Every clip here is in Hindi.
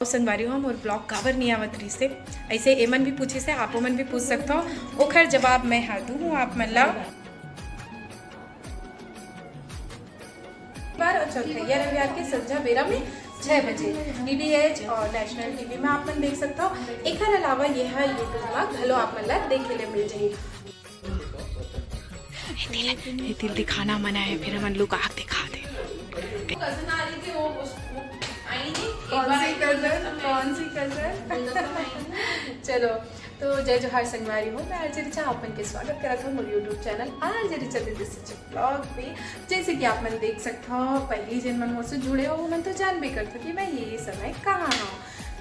संगवारी हम और ब्लॉग कावर नहीं आवत रही से ऐसे एमन भी पूछे से आपो मन भी पूछ सकते हो ओखर जवाब मैं हादू हूँ आप मतलब बार और चौथैया रविवार के संध्या बेरा में 6 बजे DDH और नेशनल टीवी में आप मन देख सकते हो। एक अलावा यह है यूट्यूब में घलो आप मन देखे ले मिल जाए। दिल दिखाना मना है फिर हम लोग आग दिखा दे। कौन सी कजर चलो तो जय जोहार संगवारी हो मैं आरजे रिचा आप मन के स्वागत करता हूँ मेरे YouTube channel RJ Richa this blog पे। जैसे कि आप मन देख सकते हो पहली जन मन मुझसे जुड़े हो मन तो जान भी करते हो कि मैं ये समय कहाँ हूँ।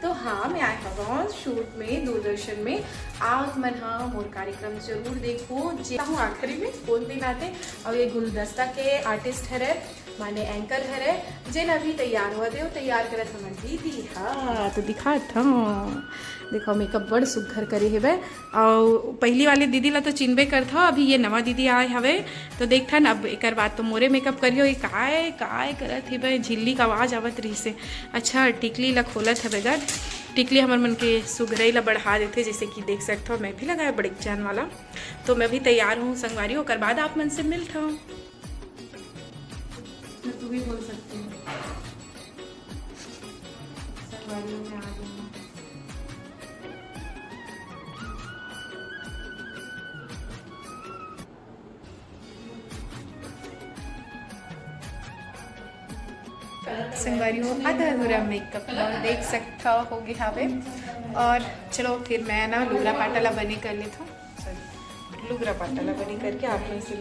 तो हाँ मैं आया हूँ शूट में दूरदर्शन में आप मन हाँ मोर कार्यक्रम जरूर देखो हूँ आखिरी में कौन दिन आते और ये गुलदस्ता के आर्टिस्ट है माने एंकर है जिन अभी तैयार हुआ थे तैयार करत हमार दीदी। हाँ तो दिखा था देखो मेकअप बड़ सुघर करे है और पहली वाले दीदी ला तो चिन्हबे करता अभी ये नवा दीदी आए हवे तो देखता न अब एक बात तो मोरे मेकअप करियो ये काय काय करत है भाई झिल्ली का आवाज़ आवत रही से। अच्छा टिकली ला खोलत है बेगर टिकली हमारे मन के सुगरई ला बढ़ा देते जैसे कि देख सकते हो मैं भी लगाया बड़े जान वाला। तो मैं भी तैयार हूँ संगवारी होकर बाद आप मन से मिलता हूँ। तू भी बोल सकती हूँ संगवारी में आ जाऊँगा। संगवारी हो आधा अधूरा मेकअप देख सकता हो गए हवे और चलो फिर मैं ना लुगरा पाटला बने कर लेता हूँ। सॉरी लुगरा पाटला बने करके आप लोग से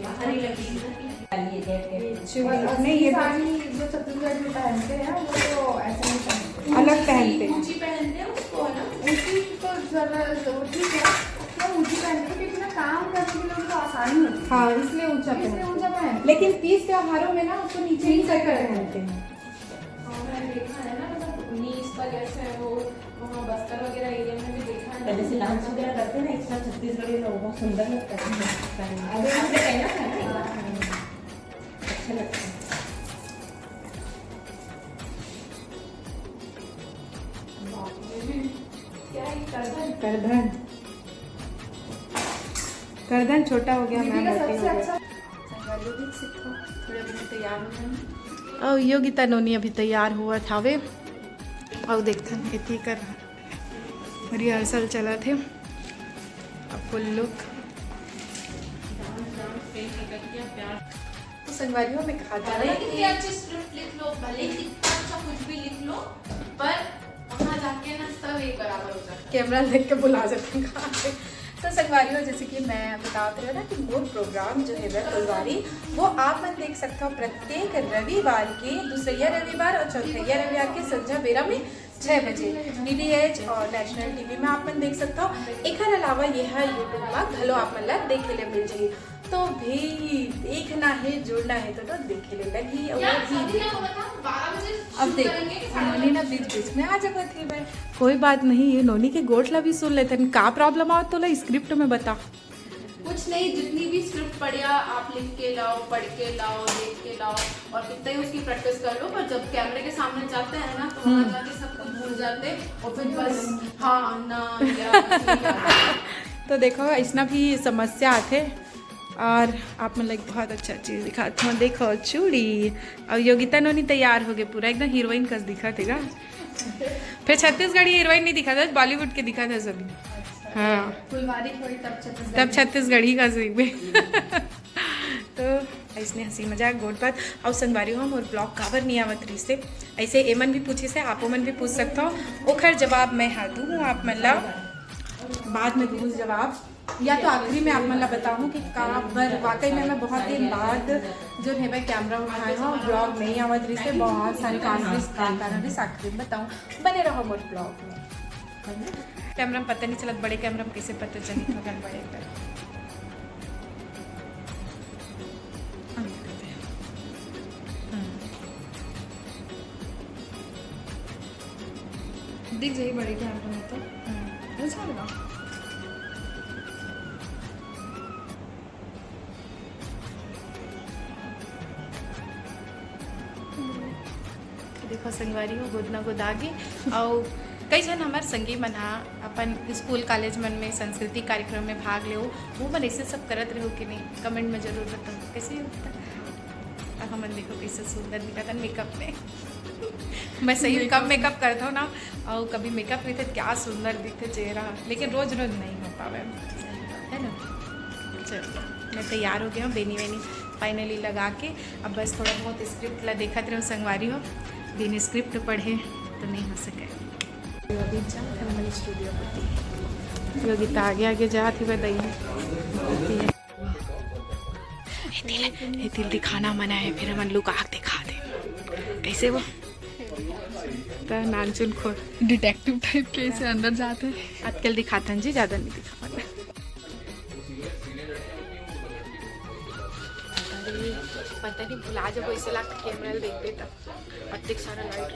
नहीं ये जो छत्तीसगढ़ में पहनते हैं वो तो ऐसे नहीं पहनते अलग पहनते हैं ऊंची पहनते हैं उसको ना ऊंची तो जरा ठीक है क्या ऊंची पहनते हैं क्योंकि ना काम करने के लिए उनको आसानी होती है। हाँ इसलिए ऊंचा पहनते लेकिन 30 त्योहारों में ना उसको नीचे ही कर पहनते हैं। मैंने देखा है ना मतलब नीच पर ऐसे है वो वहाँ बस्तर वगैरह एरिया में भी देखा है पहले से डांस वगैरह करते हैं ना इतना छत्तीसगढ़ी लोग बहुत सुंदर लगता है। अभी हमने कहना था ना अच्छा लगता है। करधन करधन छोटा हो गया मैं मोटी हो गया। थोड़े दिन तैयार हो गए और योगिता नोनी अभी तैयार हुआ था वे और देखते इतनी कर रिहर्सल चला थे अब फुल लुक तो संगवारियों में खाता कितनी अच्छी स्क्रिप्ट लिख लो भले कितना अच्छा कुछ भी लिख लो पर वहाँ जाके ना सब एक बराबर हो जाता है। कैमरा देख के बुला जाते हैं कहाँ पे। तो संगवारी हो जैसे कि मैं बता रही हूँ ना कि मोर प्रोग्राम जो है फुलवारी वो आप मन देख सकते हो प्रत्येक रविवार के दूसरा रविवार और चौथैया रविवार के संध्या बेरा में 6 बजे DDH और नेशनल टीवी में आप मन देख सकते हो। एक अलावा यह है यूट्यूब में घलो आप मन देखे ले मिल जाए। तो भी देखना है जुड़ना है तो देखे ले लगी और अब देख नोनी ना बीच बीच में आ जाती है भाई कोई बात नहीं ये नोनी के गोटला भी सुन लेते हैं का प्रॉब्लम आओ तो स्क्रिप्ट में बता कुछ नहीं जितनी भी स्क्रिप्ट पढ़िया आप लिख के लाओ पढ़ के लाओ देख के लाओ और कितना ही उसकी प्रैक्टिस कर लो पर जब कैमरे के सामने जाते हैं ना तो वहाँ जाके सब कुछ भूल जाते और फिर बस हाँ ना या तो देखो इसना भी समस्या आते और आप मतलब बहुत अच्छा चीज़ दिखाती हूँ। देखो चूड़ी और योगिता नोनी तैयार हो गए पूरा एकदम हीरोइन कस दिखा थे ना फिर छत्तीसगढ़ी हीरोइन नहीं दिखा था बॉलीवुड के दिखा था सभी। हाँ फुलवारी थोड़ी तब छत्तीसगढ़ी का सही में तो इसने हंसी मजाक गोट बात और संगवारी हम और ब्लॉग कावर नहीं आवत रही से ऐसे एमन भी पूछे से आपो मन भी पूछ सकता हो ओखर जवाब मैं हादू हूँ आप मतलब बाद में दूँ जवाब या तो आखिरी में आप मतलब बताऊँ कि काबर वाकई में मैं बहुत दिन बाद जो है भाई कैमरा उठाए हूँ ब्लॉग नहीं आवत रही से बहुत सारे कारण भी आखिरी में बताऊँ बने रहो मोर ब्लॉग में। कैमरा में पता नहीं चलत बड़े कैमरा में कैसे पता चली अगर बड़े दिख जाए बड़े कैमरे में तो अच्छा लगा। देखो संगवारी हो गोदना गोदागी और कई जन हमारे संगी मन हा अपन स्कूल कॉलेज मन में संस्कृति कार्यक्रम में भाग ले वो मन ऐसे सब करत रहो कि नहीं, कमेंट में जरूर बताओ कैसे होता है। हमन देखो कैसे सुंदर दिखता मेकअप में मैं सही कम मेकअप करता हूँ ना, और कभी मेकअप नहीं थे क्या सुंदर दिखते चेहरा, लेकिन रोज रोज नहीं हो पावे है ना। चलो मैं तैयार हो गया हूँ, बेनी वेनी फाइनली लगा के अब बस थोड़ा बहुत स्क्रिप्ट ला देखत रहो संगवारी हो, बिन स्क्रिप्ट पढ़े तो नहीं हो सके। अभी जा हमारी स्टूडियो होती योगिता आगे जाती बताइए तिल दिखाना मना है, फिर हम लोग आग दिखा दे कैसे वो नानचुन खो डिटेक्टिव टाइप के से अंदर जाते हैं। आजकल दिखाते हैं जी, ज़्यादा नहीं दिखा पाते। पता नहीं भुला जब वैसे लगता कैमरा देखते तब अत्यधिक सारा लाइट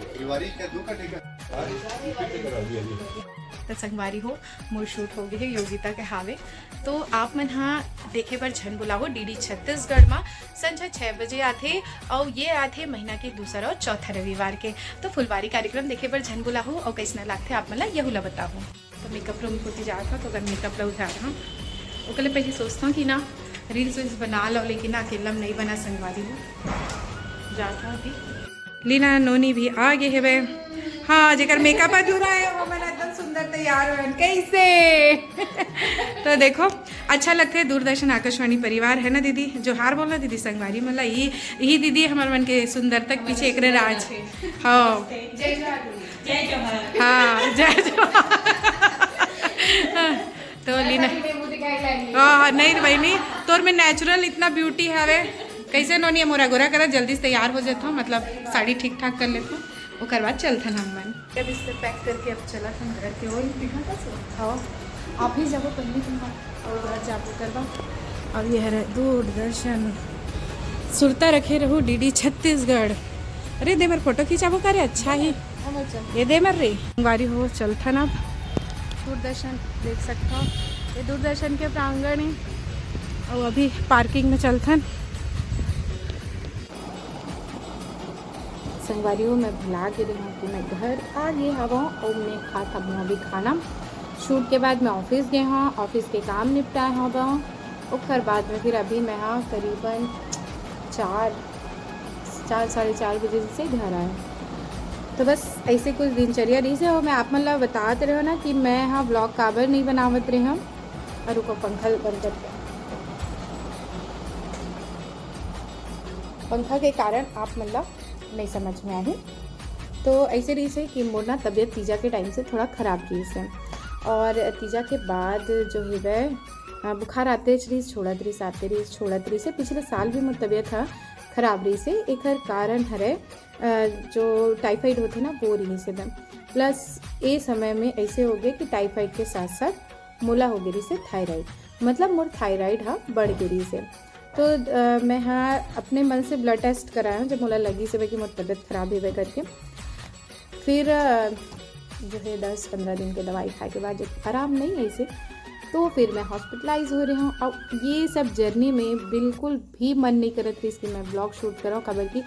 तो संगवारी हो मोर शूट हो गई है योगिता के हावे। तो आप मन हाँ देखे पर झन बुलाओ डीडी छत्तीसगढ़ में संझा 6 बजे आते और ये आते महीना के दूसरा और चौथा रविवार के। तो फुलवारी कार्यक्रम देखे पर झन बुलाओ और कैसना लागते आप मन यहू ला बताओ। तो मेकअप रूम होती जाता तो अगर मेकअप ला उठा रहा वो कल पहले सोचता हूँ कि ना रील्स वील्स बना लो, लेकिन अकेला नहीं बना संगवारी हो जाता अभी। लीना नोनी भी आ गए है वे, हाँ जेकर मेकअप अधूरा है वो मन एकदम सुंदर तैयार हो कैसे तो देखो अच्छा लगता है। दूरदर्शन आकाशवाणी परिवार है ना दीदी, जोहार बोलना दीदी संगवारी मतलब यही दीदी हमारे मन के सुंदर तक पीछे एक राज। हाँ जय जोहार। हाँ जय जोहार। तो लीना हाँ नहीं भाई नहीं तोर में नेचुरल इतना ब्यूटी है कैसे नोनी मोरा गोरा करा जल्दी से तैयार हो जाता हूँ, मतलब साड़ी ठीक ठाक कर लेता हूँ वो करवा चलता ना मन। अब इससे पैक करके अब चला था घर के और दिखा था हाँ आप ही जाओ पहले तुम और घर जाओ करवा। अब यह है दूरदर्शन सुरता रखे रहो डीडी छत्तीसगढ़। अरे दे मेरे फोटो खींचाबो करे अच्छा ही ये दे मर रे गाड़ी हो चलता ना दूरदर्शन देख सकता हो। ये दूरदर्शन के प्रांगण है और अभी पार्किंग में चलथन संगवारी हो। मैं भुला के रही हूँ कि मैं घर आ गई हवा और मैं खाता हूँ अभी खाना। शूट के बाद मैं ऑफिस गए हाँ, ऑफिस के काम निपटाए हवा और फिर बाद में फिर अभी मैं हाँ करीबन 4-4:30 बजे से घर आया। तो बस ऐसे कुछ दिनचर्या रही से और मैं आप मतलब बताते रहो ना कि मैं हाँ ब्लॉग काबर नहीं बनावत रहे हम। और रुको पंखा बंद करके, पंखा के कारण आप मतलब नहीं समझ में आए। तो ऐसे रही से कि मोर ना तबीयत तीजा के टाइम से थोड़ा ख़राब रही से और तीजा के बाद जो है वह बुखार आते रही छोड़त रही से पिछले साल भी मोर तबीयत हाँ खराब रही से। एक कारण हरे जो टाइफाइड होते ना वो रही से प्लस ए समय में ऐसे हो गए कि टाइफाइड के साथ साथ मोला हो गई से थायराइड, मतलब मोर थायराइड हाँ बढ़ गई से। तो मैं हाँ अपने मन से ब्लड टेस्ट कराया जब मोला लगी से कि मोर तबीयत खराब है करके। फिर जो है 10-15 दिन के दवाई खाए के बाद जब आराम नहीं ऐसे तो फिर मैं हॉस्पिटलाइज हो रही हूँ। अब ये सब जर्नी में बिल्कुल भी मन नहीं करत थी कि मैं ब्लॉग शूट कराऊँ खबर की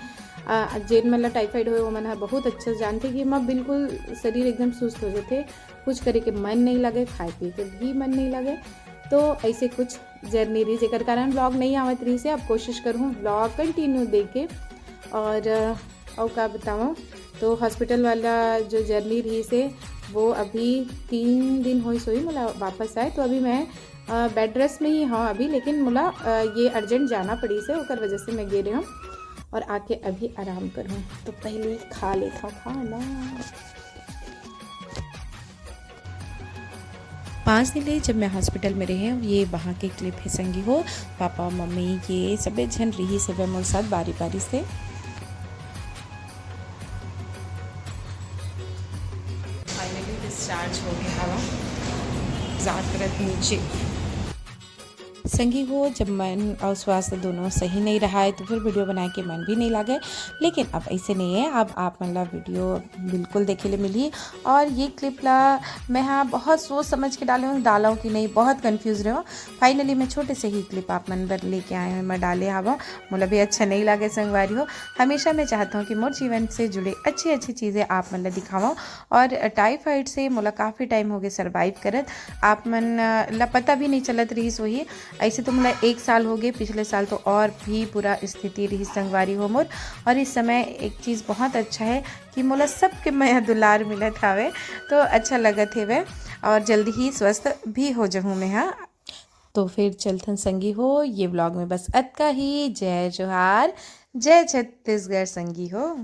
जेन मतलब टाइफाइड हो वो मन बहुत अच्छा जानते कि मैं बिल्कुल शरीर एकदम सुस्त हो जाते, कुछ करे के मन नहीं लगे, खाए पी के भी मन नहीं लगे। तो ऐसे कुछ जर्नी रही जेकर कारण ब्लॉग नहीं आवत रही से। अब कोशिश करूँ ब्लॉग कंटिन्यू देके और क्या बताऊँ। तो हॉस्पिटल वाला जो जर्नी रही से वो अभी 3 दिन हो सोई मोला वापस आए। तो अभी मैं बेड रेस्ट में ही हाँ अभी, लेकिन मोला ये अर्जेंट जाना पड़ी से ओकर वजह से मैं गे रही हूँ और आके अभी आराम करूँ। तो पहले खा लेता हूँ खाना। 5 दिन ले जब मैं हॉस्पिटल में रही हूँ, ये वहाँ के क्लिप है संगी हो पापा मम्मी ये सब झन रही सब मोर साथ बारी बारी से। फाइनली डिस्चार्ज हो गया हवा ज़्यादा नीचे संगी हो, जब मन और स्वास्थ्य दोनों सही नहीं रहा है तो फिर वीडियो बनाए के मन भी नहीं लगे। लेकिन अब ऐसे नहीं है, अब आप मतलब वीडियो बिल्कुल देखे ले मिली। और ये क्लिप ला मैं हाँ बहुत सोच समझ के डाला हूँ कि नहीं, बहुत कंफ्यूज रहे हो। फाइनली मैं छोटे से ही क्लिप आप मन पर लेके आए हैं, मैं डाले हवा मोला भी अच्छा नहीं लगे संगवारी हो। हमेशा मैं चाहता हूँ कि मोर जीवन से जुड़े अच्छी अच्छी चीज़ें आप मन ला दिखाऊँ। और टाइफाइड से मोला काफ़ी टाइम हो गए सर्वाइव करत, आप मन ला पता भी नहीं चलत रही सोही। ऐसे तो मोला 1 साल हो गए, पिछले साल तो और भी पूरा स्थिति रही संगवारी हो मोर। और इस समय एक चीज़ बहुत अच्छा है कि मोला सबके माया दुलार मिलत हावे, तो अच्छा लगत है वे। और जल्दी ही स्वस्थ भी हो जाऊँ मैं। हाँ, तो फिर चलथन संगी हो, ये व्लॉग में बस अतका ही। जय जोहार, जय छत्तीसगढ़ संगी हो।